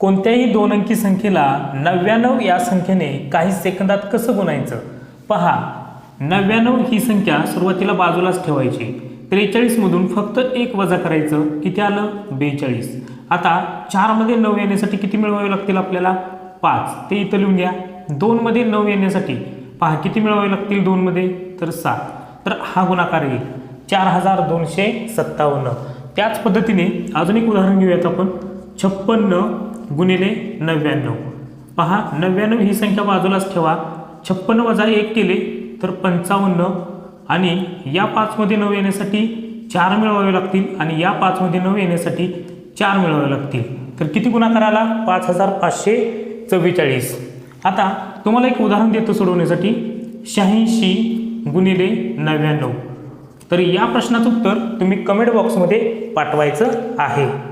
कोणत्याही दोन अंकी संख्येला 99 या संख्येने काही सेकंदात कसं गुणायचं? पहा, 99 ही संख्या सुरुवातीला बाजूलाच ठेवायची. 43 मधून फक्त 1 वजा करायचं. किती आलं? 42. आता 4 मध्ये 9 येण्यासाठी किती मिळवावे लागतील आपल्याला? 5. ते इथं लिहून घ्या. 2 मध्ये 9 येण्यासाठी पहा किती मिळवावे लागतील 2 मध्ये? तर 7. तर हा गुणाकार येईल 4257. त्याच पद्धतीने अजून एक उदाहरण घेऊयात आपण. 56 गुणिले 99. पहा, 99 ही संख्या बाजूलाच ठेवा. 56 वजा 1 केले तर 55 आणि या 5 मध्ये 9 येण्यासाठी 4 मिळवावे लागतील आणि या 5 मध्ये 9 येण्यासाठी 4 मिळवावे लागतील. तर किती गुणाकार आला? 5544. आता तुम्हाला एक उदाहरण देतो सोडवण्यासाठी. 86 गुणिले 99. तर या प्रश्नाचं उत्तर तुम्ही कमेंट बॉक्समध्ये पाठवायचं आहे.